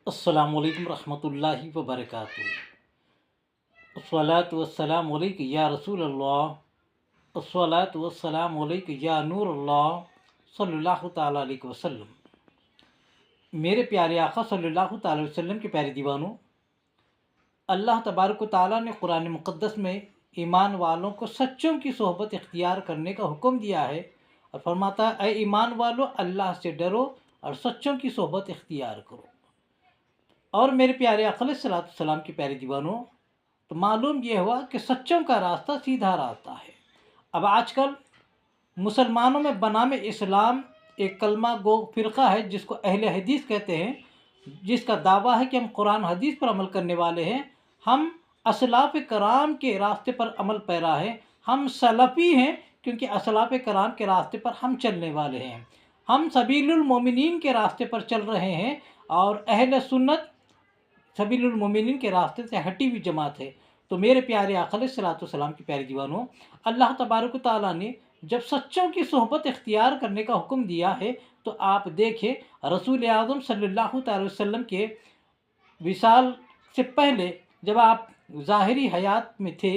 अस्सलामु अलैकुम रहमतुल्लाहि व बरकातुहू। अस्सलातु वस्सलामु अलैका या रसूल अल्लाह। अस्सलातु वस्सलामु अलैका या नूर अल्लाह सल्लल्लाहु ताला अलैहि वसल्लम। मेरे प्यारे आका सल्लल्लाहु ताला अलैहि वसल्लम के प्यारे दीवानों, अल्लाह तबारक व तआला ने कुरान मुक़द्दस में ईमान वालों को सच्चों की सोहबत इख्तियार करने का हुक्म दिया है और फरमाता है, ऐ ईमान वालों, अल्लाह से डरो और सच्चों की सोहबत इख्तियार करो। और मेरे प्यारे आका अलैहिस्सलातु वस्सलाम के प्यारे दीवानों, तो मालूम ये हुआ कि सच्चों का रास्ता सीधा रास्ता है। अब आजकल मुसलमानों में बनाम इस्लाम एक कलमा गो फ़िरक़ा है जिसको अहले हदीस कहते हैं, जिसका दावा है कि हम कुरान हदीस पर अमल करने वाले हैं, हम असलाफ़ कराम के रास्ते पर अमल पैरा हैं, हम सलफ़ी हैं क्योंकि असलाफ़ कराम के रास्ते पर हम चलने वाले हैं, हम सबीलुल मोमिनीन के रास्ते पर चल रहे हैं और अहले सुन्नत सबीलुल मोमिनीन के रास्ते से हटी हुई जमात है। तो मेरे प्यारे आका अलैहिस्सलातु वस्सलाम के प्यारे दीवानों, अल्लाह तबारक व तआला ने जब सच्चों की सोहबत इख्तियार करने का हुक्म दिया है तो आप देखें रसूल आज़म सल्लल्लाहु अलैहि वसल्लम के विसाल से पहले जब आप ज़ाहिरी हयात में थे,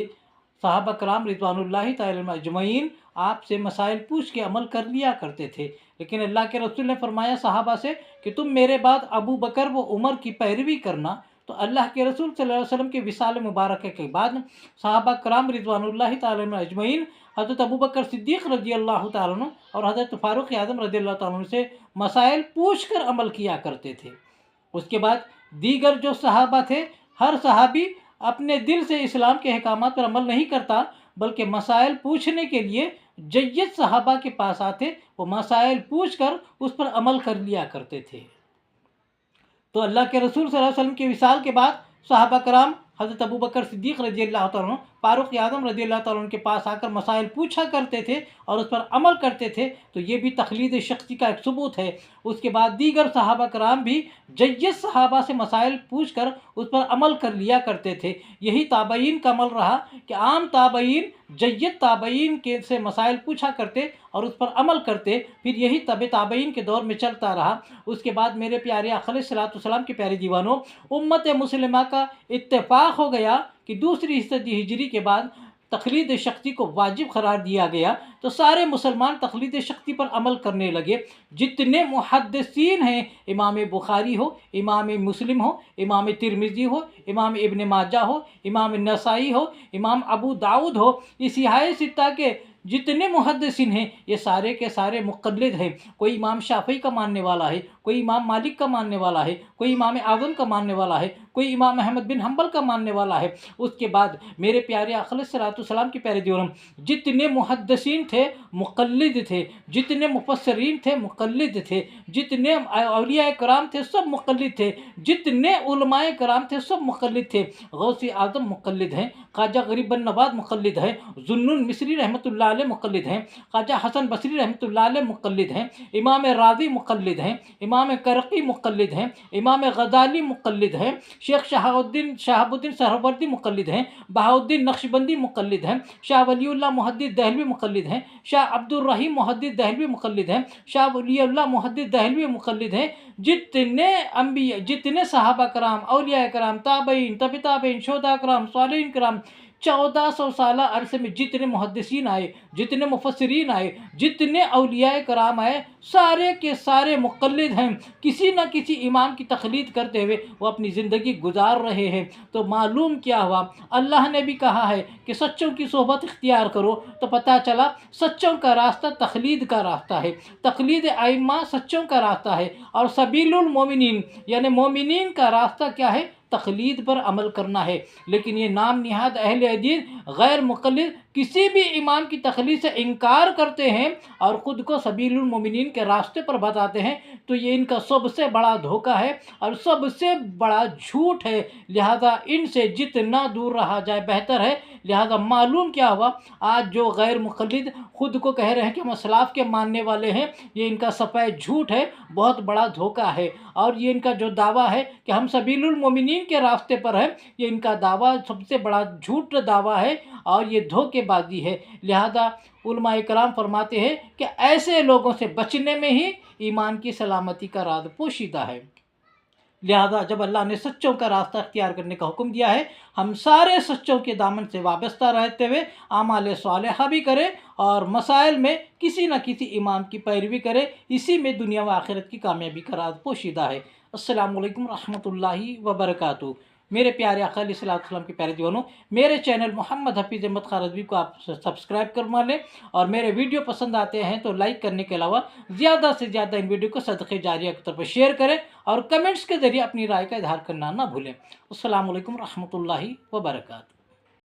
सहाबा कराम रिज़वानुल्लाहि तआला अजमईन आपसे मसाइल पूछ के अमल कर लिया करते थे। लेकिन अल्लाह के रसूल ने फरमाया सहाबा से कि तुम मेरे बाद अबू बकर व उमर की पैरवी करना। तो अल्लाह के रसूल सल्लल्लाहु अलैहि वसल्लम के विसाल मुबारक के बाद सहाबा कराम रिज़वानुल्लाहि तआला अजमईन हज़रत अबू बकर सिद्दीक़ रज़ी अल्लाह तआला अन्हु और हज़रत फ़ारूक़ आज़म रज़ी अल्लाह तआला अन्हु से मसाइल पूछ कर अमल किया करते थे। उसके बाद दीगर जो सहाबा थे, हर सहाबी अपने दिल से इस्लाम के अहकामात पर अमल नहीं करता, बल्कि मसाइल पूछने के लिए जय्यद सहाबा के पास आते, वो मसाइल पूछ कर उस पर अमल कर लिया करते थे। तो अल्लाह के रसूल सल्लल्लाहु अलैहि वसल्लम के विसाल के बाद सहाबा कराम हज़रत अबू बकर सिद्दीक़ रज़ी अल्लाह तआला अन्हु, फ़ारूक़ आज़म रज़ी अल्लाह तआला अन्हु के पास आकर मसाइल पूछा करते थे और उस पर अमल करते थे। तो ये भी तक़लीद शख़्सी का एक सबूत है। उसके बाद दीगर सहाबा कराम भी जय्यद सहाबा से मसाइल पूछ कर उस पर अमल कर लिया करते थे। यही ताबईन का अमल रहा कि आम ताबईन जय्यद ताबईन के से मसाइल पूछा करते और उस पर अमल करते, फिर यही तब ताबईन के दौर में चलता रहा। उसके बाद मेरे प्यारे आका अलैहिस्सलातु वस्सलाम के प्यारे दीवानों, उम्मत मुस्लिमा का इत्तेफाक हो गया कि दूसरी सदी हिजरी के बाद तक़लीद शख़्सी को वाजिब करार दिया गया। तो सारे मुसलमान तक़लीद शख़्सी पर अमल करने लगे। जितने मुहद्दिसीन हैं, इमाम बुखारी हो, इमाम मुस्लिम हो, इमाम तिरमिज़ी हो, इमाम इब्न माजा हो, इमाम नसाई हो, इमाम अबू दाऊद हो, इस सिहाह सित्ता के जितने मुहद्दिसीन हैं ये सारे के सारे मुक़ल्लिद हैं। कोई इमाम शाफ़ी का मानने वाला है, कोई इमाम मालिक का मानने वाला है, कोई इमाम आज़म का मानने वाला है, कोई इमाम अहमद बिन हम्बल का मानने वाला है। उसके बाद मेरे प्यारे आका अलैहिस्सलातु वस्सलाम के प्यारे दीवानों, जितने मुहद्दिसीन थे मुक़ल्लिद थे, जितने मुफ़स्सिरीन थे मुक़ल्लिद थे, जितने औलिया कराम थे सब मुक़ल्लिद थे, जितने उलमाए कराम थे सब मुक़ल्लिद थे। गौसे आज़म मुक़ल्लिद हैं, ख्वाजा गरीब बिन नवाज़ मुक़ल्लिद हैं, ज़ुन्नुन मिस्री रहमतुल्लाह अलैह मुक़ल्लिद हैं, ख्वाजा हसन बसरी रहमतुल्लाह अलैह मुक़ल्लिद हैं, इमाम राज़ी मुक़ल्लिद हैं, इमाम करक़ी मुक़ल्लिद हैं, इमाम ग़ज़ाली मुक़ल्लिद हैं, शेख शहाबुद्दीन सहरवर्दी मुक़ल्लिद हैं, बहाउद्दीन नक्शबंदी मुक़ल्लिद हैं, शाह वलीउल्लाह मुहद्दिस दहलवी मुक़ल्लिद हैं, शाह अब्दुर रहीम मुहद्दिस दहलवी मुक़ल्लिद हैं, शाह वलीउल्लाह मुहद्दिस दहलवी मुक़ल्लिद हैं। जितने अंबिया, जितने सहाबा कराम, औलिया कराम, ताबईन, तबे ताबईन, शोहदा कराम, सालिहीन कराम, 1400 साला अरसे में जितने मुहद्दिसीन आए, जितने मुफस्सिरीन आए, जितने औलिया कराम आए, सारे के सारे मुक़ल्लिद हैं। किसी न किसी इमाम की तक़लीद करते हुए वो अपनी ज़िंदगी गुजार रहे हैं। तो मालूम क्या हुआ, अल्लाह ने भी कहा है कि सच्चों की सोहबत इख्तियार करो। तो पता चला सच्चों का रास्ता तक़लीद का रास्ता है, तक़लीद आइम्मा सच्चों का रास्ता है और सबीलुल मोमिनीन यानी मोमिनीन का रास्ता क्या है, तक़लीद पर अमल करना है। लेकिन ये नाम निहाद अहले हदीस गैर मुक़ल्लिद किसी भी इमाम की तक़लीद से इनकार करते हैं और ख़ुद को सबीलुल मोमिनीन के रास्ते पर बताते हैं, तो ये इनका सबसे बड़ा धोखा है और सबसे बड़ा झूठ है। लिहाजा इनसे जितना दूर रहा जाए बेहतर है। लिहाजा मालूम क्या हुआ, आज जो गैर मुक़ल्लिद ख़ुद को कह रहे हैं कि हम असलाफ़ के मानने वाले हैं, ये इनका सफ़ेद झूठ है, बहुत बड़ा धोखा है। और ये इनका जो दावा है कि हम सबीलुल मोमिनीन के रास्ते पर हैं, ये इनका दावा सबसे बड़ा झूठ दावा है और ये धोखेबाजी है। लिहाजा उलमाए कराम फरमाते हैं कि ऐसे लोगों से बचने में ही ईमान की सलामती का राज पोशीदा है। لہذا جب اللہ نے سچوں کا راستہ اختیار کرنے کا حکم دیا ہے، ہم سارے سچوں کے دامن سے وابستہ رہتے ہوئے اعمال صالحہ بھی کریں اور مسائل میں کسی نہ کسی امام کی پیروی کریں، اسی میں دنیا و آخرت کی کامیابی کا راز پوشیدہ ہے۔ السلام علیکم ورحمۃ اللہ وبرکاتہ۔ میرے پیارے آقا علیہ الصلوۃ والسلام کے پیارے دیوانوں، میرے چینل محمد حفیظ احمد خان رضوی کو آپ سبسکرائب کروا لیں، اور میرے ویڈیو پسند آتے ہیں تو لائک کرنے کے علاوہ زیادہ سے زیادہ ان ویڈیو کو صدقہ جاریہ کے طور پر شیئر کریں اور کمنٹس کے ذریعے اپنی رائے کا اظہار کرنا نہ بھولیں۔ السلام علیکم ورحمۃ اللہ وبرکاتہ۔